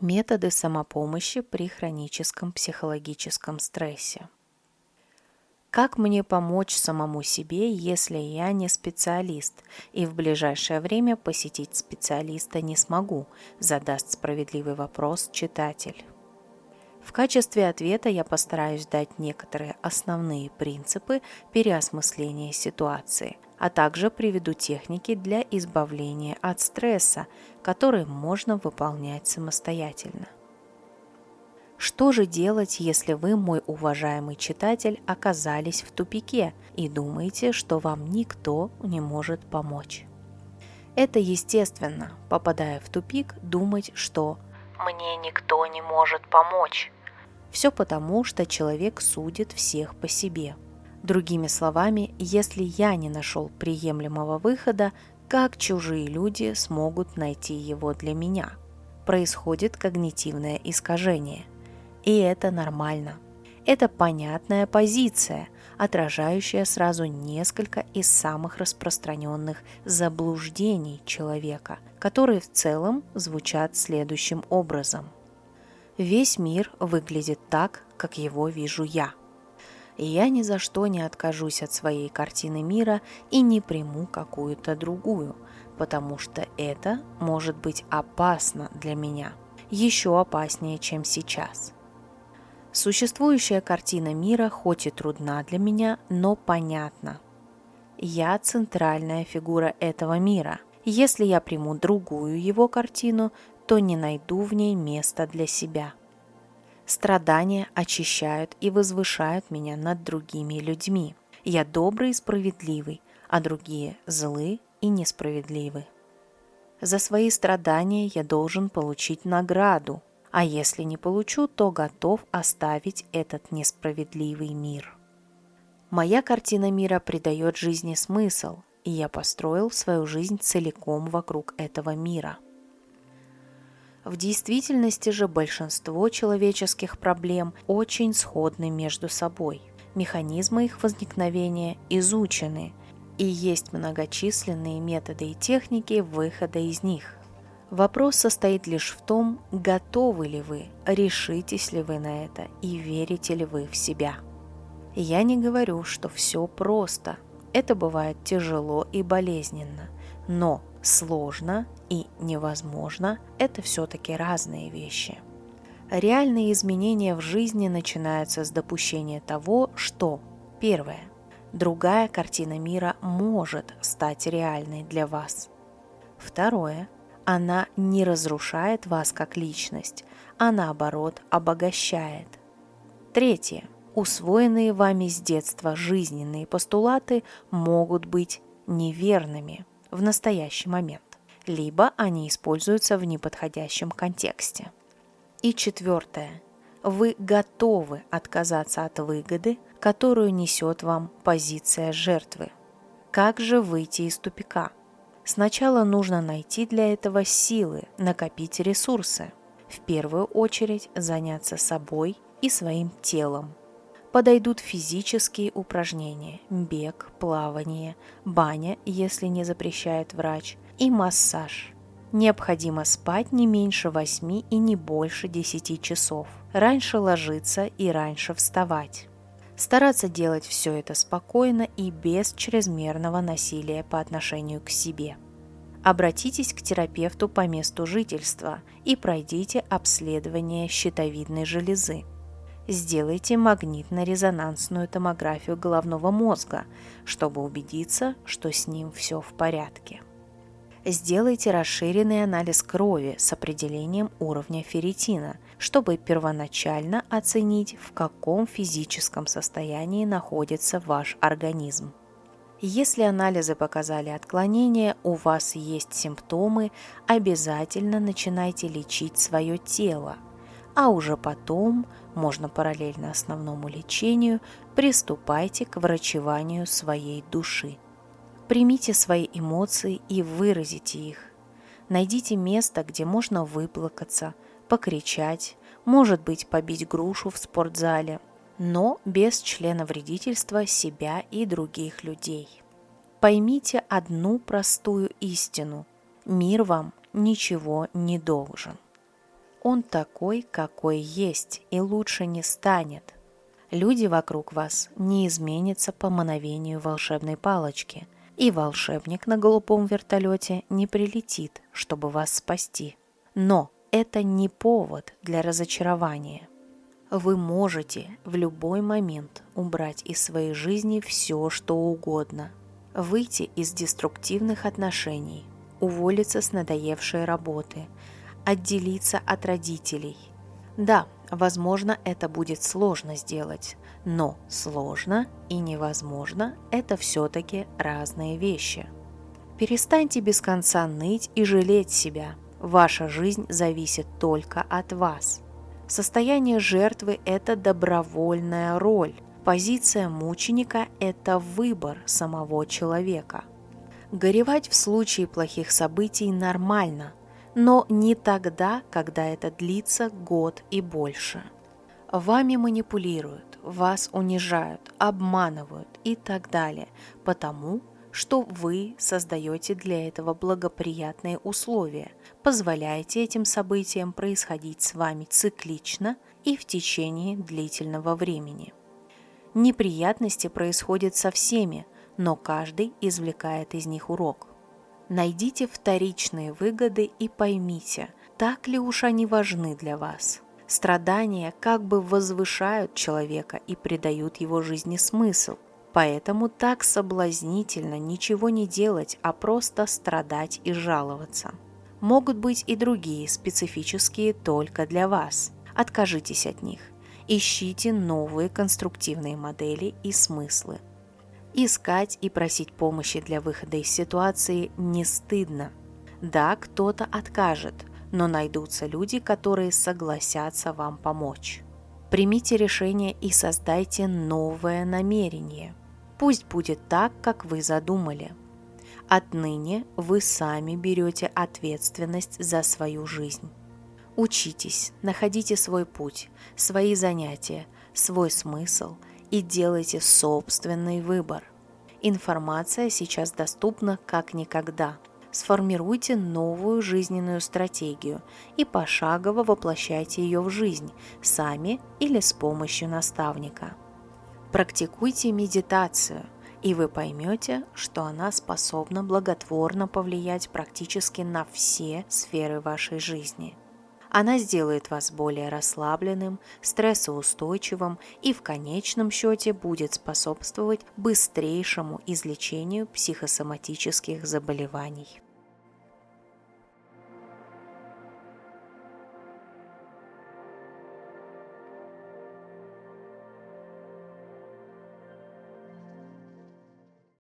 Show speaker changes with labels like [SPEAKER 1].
[SPEAKER 1] Методы самопомощи при хроническом психологическом стрессе. Как мне помочь самому себе, если я не специалист и в ближайшее время посетить специалиста не смогу, задаст справедливый вопрос читатель. В качестве ответа я постараюсь дать некоторые основные принципы переосмысления ситуации, а также приведу техники для избавления от стресса, которые можно выполнять самостоятельно. Что же делать, если вы, мой уважаемый читатель, оказались в тупике и думаете, что вам никто не может помочь? Это естественно, попадая в тупик, думать, что «мне никто не может помочь». Все потому, что человек судит всех по себе. Другими словами, если я не нашел приемлемого выхода, как чужие люди смогут найти его для меня? Происходит когнитивное искажение. И это нормально. Это понятная позиция, отражающая сразу несколько из самых распространенных заблуждений человека, которые в целом звучат следующим образом. Весь мир выглядит так, как его вижу я. И я ни за что не откажусь от своей картины мира и не приму какую-то другую, потому что это может быть опасно для меня, еще опаснее, чем сейчас. Существующая картина мира хоть и трудна для меня, но понятна. Я центральная фигура этого мира. Если я приму другую его картину, то не найду в ней места для себя. Страдания очищают и возвышают меня над другими людьми. Я добрый и справедливый, а другие злы и несправедливы. За свои страдания я должен получить награду, а если не получу, то готов оставить этот несправедливый мир. Моя картина мира придает жизни смысл, и я построил свою жизнь целиком вокруг этого мира. В действительности же большинство человеческих проблем очень сходны между собой. Механизмы их возникновения изучены, и есть многочисленные методы и техники выхода из них. Вопрос состоит лишь в том, готовы ли вы, решитесь ли вы на это и верите ли вы в себя. Я не говорю, что все просто. Это бывает тяжело и болезненно, но сложно и невозможно – это все-таки разные вещи. Реальные изменения в жизни начинаются с допущения того, что, первое, другая картина мира может стать реальной для вас. Второе, она не разрушает вас как личность, а наоборот обогащает. Третье, усвоенные вами с детства жизненные постулаты могут быть неверными в настоящий момент, либо они используются в неподходящем контексте. И четвертое. Вы готовы отказаться от выгоды, которую несет вам позиция жертвы. Как же выйти из тупика? Сначала нужно найти для этого силы, накопить ресурсы. В первую очередь заняться собой и своим телом. Подойдут физические упражнения – бег, плавание, баня, если не запрещает врач, и массаж. Необходимо спать не меньше 8 и не больше 10 часов. Раньше ложиться и раньше вставать. Стараться делать все это спокойно и без чрезмерного насилия по отношению к себе. Обратитесь к терапевту по месту жительства и пройдите обследование щитовидной железы. Сделайте магнитно-резонансную томографию головного мозга, чтобы убедиться, что с ним все в порядке. Сделайте расширенный анализ крови с определением уровня ферритина, чтобы первоначально оценить, в каком физическом состоянии находится ваш организм. Если анализы показали отклонение, у вас есть симптомы, обязательно начинайте лечить свое тело, а уже потом, можно параллельно основному лечению, приступайте к врачеванию своей души. Примите свои эмоции и выразите их. Найдите место, где можно выплакаться, покричать, может быть, побить грушу в спортзале, но без членовредительства себя и других людей. Поймите одну простую истину: мир вам ничего не должен. он такой, какой есть, и лучше не станет. Люди вокруг вас не изменятся по мановению волшебной палочки, и волшебник на голубом вертолете не прилетит, чтобы вас спасти. Но это не повод для разочарования. Вы можете в любой момент убрать из своей жизни все, что угодно. Выйти из деструктивных отношений, уволиться с надоевшей работы, отделиться от родителей. Да, возможно, это будет сложно сделать, но сложно и невозможно – это все-таки разные вещи. Перестаньте без конца ныть и жалеть себя. Ваша жизнь зависит только от вас. Состояние жертвы – это добровольная роль. Позиция мученика – это выбор самого человека. Горевать в случае плохих событий нормально, но не тогда, когда это длится год и больше. Вами манипулируют, вас унижают, обманывают и так далее, потому что вы создаете для этого благоприятные условия, позволяете этим событиям происходить с вами циклично и в течение длительного времени. Неприятности происходят со всеми, но каждый извлекает из них урок. Найдите вторичные выгоды и поймите, так ли уж они важны для вас. Страдания как бы возвышают человека и придают его жизни смысл. Поэтому так соблазнительно ничего не делать, а просто страдать и жаловаться. Могут быть и другие, специфические только для вас. Откажитесь от них. Ищите новые конструктивные модели и смыслы. Искать и просить помощи для выхода из ситуации не стыдно. Да, кто-то откажет, но найдутся люди, которые согласятся вам помочь. Примите решение и создайте новое намерение. Пусть будет так, как вы задумали. Отныне вы сами берете ответственность за свою жизнь. Учитесь, находите свой путь, свои занятия, свой смысл и делайте собственный выбор. Информация сейчас доступна как никогда. Сформируйте новую жизненную стратегию и пошагово воплощайте ее в жизнь, сами или с помощью наставника. Практикуйте медитацию, и вы поймете, что она способна благотворно повлиять практически на все сферы вашей жизни. Она сделает вас более расслабленным, стрессоустойчивым и в конечном счете будет способствовать быстрейшему излечению психосоматических заболеваний.